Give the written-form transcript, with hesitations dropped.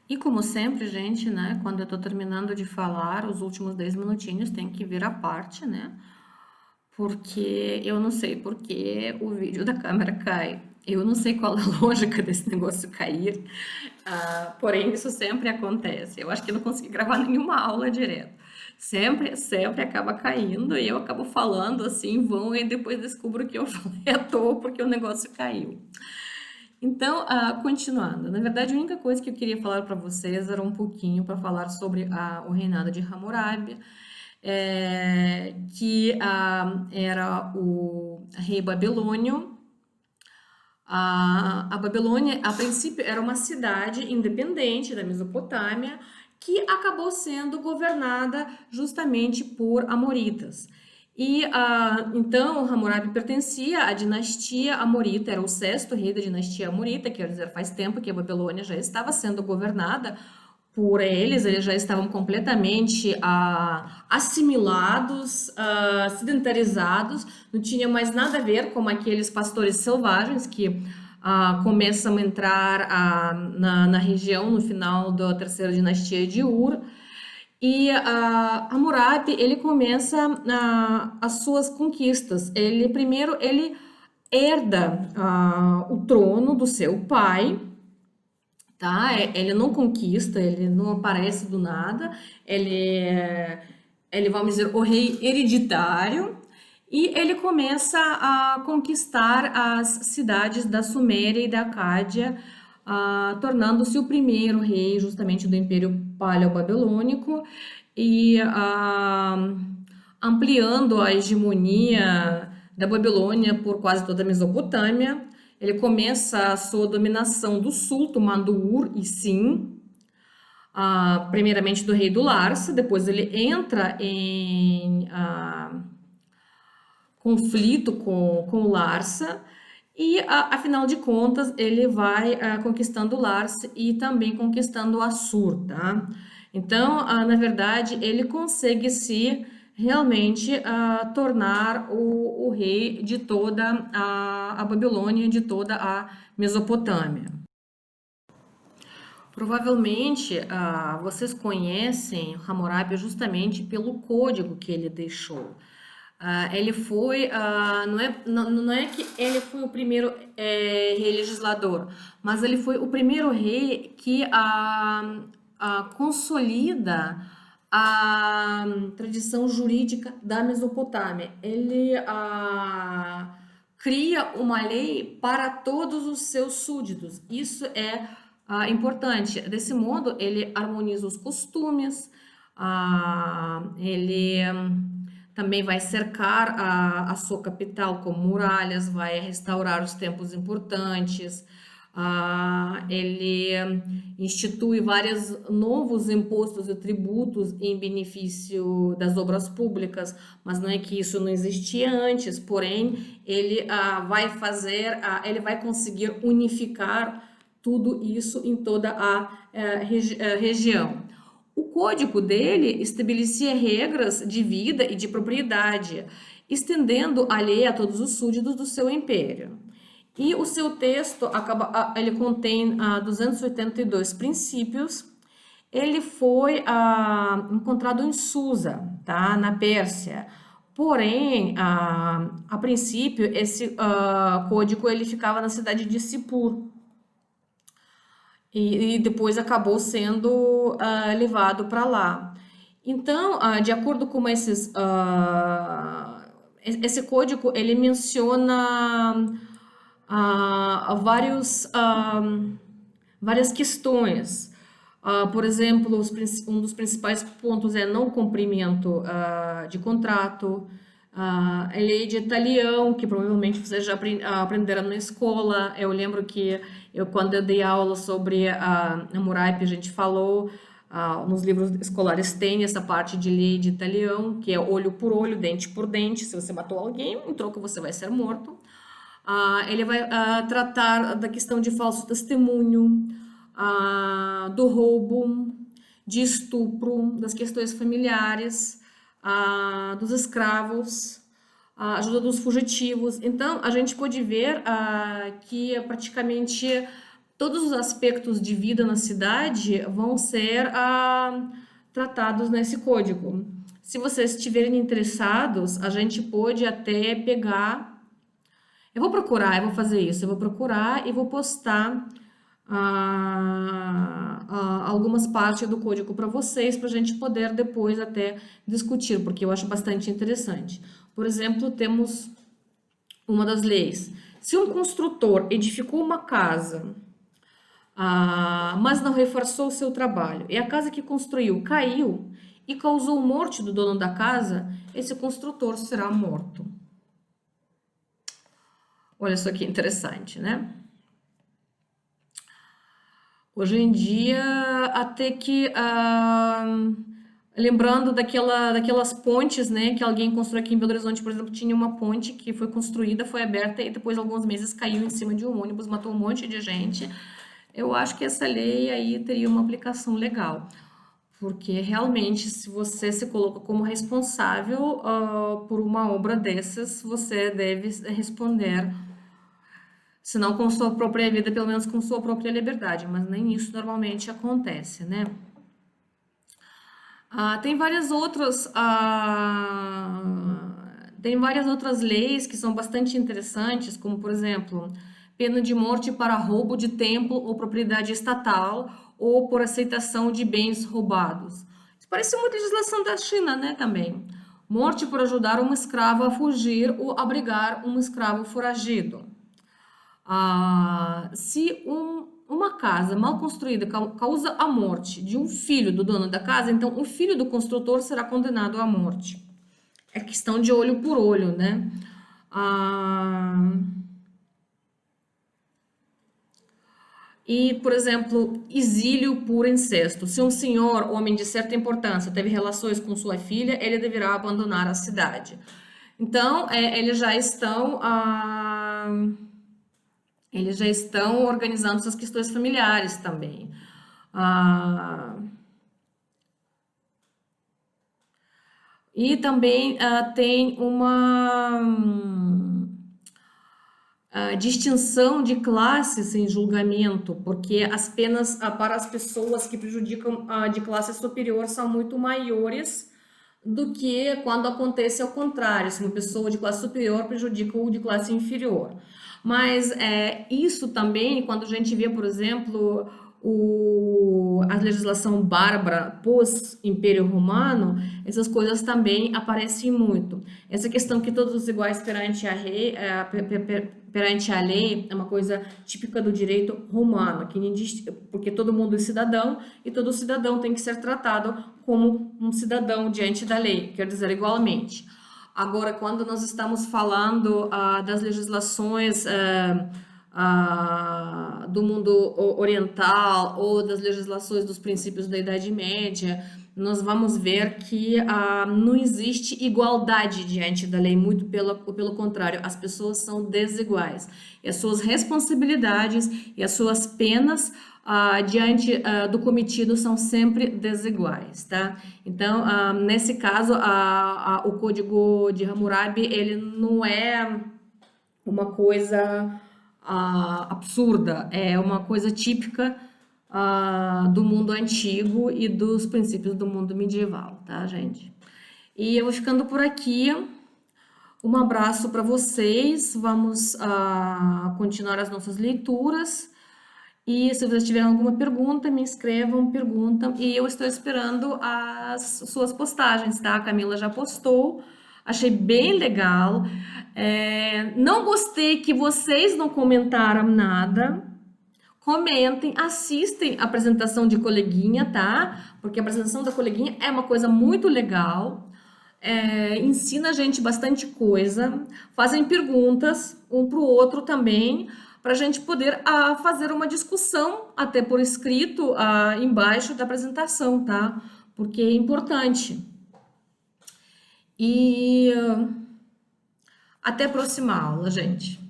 E como sempre, gente, né, quando eu tô terminando de falar, os últimos 10 minutinhos tem que vir a parte, né? Porque eu não sei por que o vídeo da câmera cai. Eu não sei qual a lógica desse negócio cair, porém isso sempre acontece. Eu acho que eu não consegui gravar nenhuma aula direto. Sempre acaba caindo e eu acabo falando assim em vão e depois descubro que eu falei à toa porque o negócio caiu. Então, continuando, na verdade, a única coisa que eu queria falar para vocês era um pouquinho para falar sobre o reinado de Hammurabi, que era o rei babilônio. A Babilônia, a princípio, era uma cidade independente da Mesopotâmia que acabou sendo governada justamente por amoritas. E então Hammurabi pertencia à dinastia Amorita, era o sexto rei da dinastia Amorita, quer dizer, faz tempo que a Babilônia já estava sendo governada por eles, eles já estavam completamente assimilados, sedentarizados, não tinha mais nada a ver com aqueles pastores selvagens que começam a entrar na região no final da terceira dinastia de Ur. E Hammurabi, ele começa as suas conquistas. Ele herda o trono do seu pai, tá? Ele não conquista, ele não aparece do nada, ele, vamos dizer, o rei hereditário, e ele começa a conquistar as cidades da Suméria e da Acádia, tornando-se o primeiro rei justamente do Império Paleo-Babilônico e ampliando a hegemonia da Babilônia por quase toda a Mesopotâmia. Ele começa a sua dominação do sul, tomando Ur e Sim, primeiramente do rei do Larsa, depois ele entra em conflito com o Larsa, e afinal de contas ele vai conquistando o Larsa e também conquistando o Assur, tá? Então, na verdade, ele consegue se realmente tornar o rei de toda a Babilônia, de toda a Mesopotâmia. Provavelmente vocês conhecem Hammurabi justamente pelo código que ele deixou. Ele foi, não é que ele foi o primeiro rei legislador, mas ele foi o primeiro rei que consolida a tradição jurídica da Mesopotâmia. Ele cria uma lei para todos os seus súditos. Isso é importante. Desse modo, ele harmoniza os costumes, ele também vai cercar a sua capital com muralhas, vai restaurar os templos importantes, ele institui vários novos impostos e tributos em benefício das obras públicas, mas não é que isso não existia antes, porém ele ele vai conseguir unificar tudo isso em toda a região. O código dele estabelecia regras de vida e de propriedade, estendendo a lei a todos os súditos do seu império. E o seu texto ele contém 282 princípios. Ele foi encontrado em Susa, tá, na Pérsia. Porém, a princípio, esse código ele ficava na cidade de Sippur. E depois acabou sendo levado para lá. Então, de acordo com esse código, ele menciona várias questões. Por exemplo, um dos principais pontos é não cumprimento de contrato, a lei de talião, que provavelmente vocês já aprenderam na escola. Eu lembro que quando eu dei aula sobre a Hammurabi, a gente falou, nos livros escolares tem essa parte de lei de talião, que é olho por olho, dente por dente. Se você matou alguém, em troca você vai ser morto. Ele vai tratar da questão de falso testemunho, do roubo, de estupro, das questões familiares, dos escravos, ajuda dos fugitivos. Então, a gente pode ver que praticamente todos os aspectos de vida na cidade vão ser tratados nesse código. Se vocês estiverem interessados, a gente pode até pegar. Eu vou fazer isso. Eu vou procurar e vou postar algumas partes do código para vocês, para a gente poder depois até discutir, porque eu acho bastante interessante. Por exemplo, temos uma das leis. Se um construtor edificou uma casa, mas não reforçou o seu trabalho, e a casa que construiu caiu e causou morte do dono da casa, esse construtor será morto. Olha só que interessante, né? Hoje em dia, até que, lembrando daquelas pontes, né, que alguém construiu aqui em Belo Horizonte, por exemplo, tinha uma ponte que foi construída, foi aberta e depois de alguns meses caiu em cima de um ônibus, matou um monte de gente. Eu acho que essa lei aí teria uma aplicação legal, porque realmente, se você se coloca como responsável, por uma obra dessas, você deve responder, se não com sua própria vida, pelo menos com sua própria liberdade, mas nem isso normalmente acontece, né? Tem várias outras leis que são bastante interessantes, como, por exemplo, pena de morte para roubo de templo ou propriedade estatal ou por aceitação de bens roubados. Isso parece muito legislação da China, né, também. Morte por ajudar um escravo a fugir ou abrigar um escravo foragido. Se uma casa mal construída causa a morte de um filho do dono da casa, então o filho do construtor será condenado à morte. É questão de olho por olho, né? E, por exemplo, exílio por incesto. Se um senhor, homem de certa importância, teve relações com sua filha, ele deverá abandonar a cidade. Então, eles já estão organizando suas questões familiares também. E também tem uma distinção de classes em julgamento, porque as penas para as pessoas que prejudicam de classe superior são muito maiores do que quando acontece ao contrário, se uma pessoa de classe superior prejudica o de classe inferior. Mas isso também, quando a gente vê, por exemplo, a legislação bárbara pós-Império Romano, essas coisas também aparecem muito. Essa questão que todos os iguais perante a lei é uma coisa típica do direito romano, porque todo mundo é cidadão e todo cidadão tem que ser tratado como um cidadão diante da lei, quer dizer, igualmente. Agora, quando nós estamos falando das legislações do mundo oriental ou das legislações dos princípios da Idade Média, nós vamos ver que não existe igualdade diante da lei, muito pelo contrário, as pessoas são desiguais. E as suas responsabilidades e as suas penas diante do cometido são sempre desiguais, tá? Então, nesse caso, o Código de Hammurabi, ele não é uma coisa absurda, é uma coisa típica do mundo antigo e dos princípios do mundo medieval, tá, gente? E eu vou ficando por aqui. Um abraço para vocês. Vamos continuar as nossas leituras. E se vocês tiverem alguma pergunta, me escrevam, perguntam. E eu estou esperando as suas postagens, tá? A Camila já postou. Achei bem legal. Não gostei que vocês não comentaram nada. Comentem, assistem a apresentação de coleguinha, tá? Porque a apresentação da coleguinha é uma coisa muito legal. Ensina a gente bastante coisa. Fazem perguntas um para o outro também, para a gente poder fazer uma discussão, até por escrito, embaixo da apresentação, tá? Porque é importante. E até a próxima aula, gente.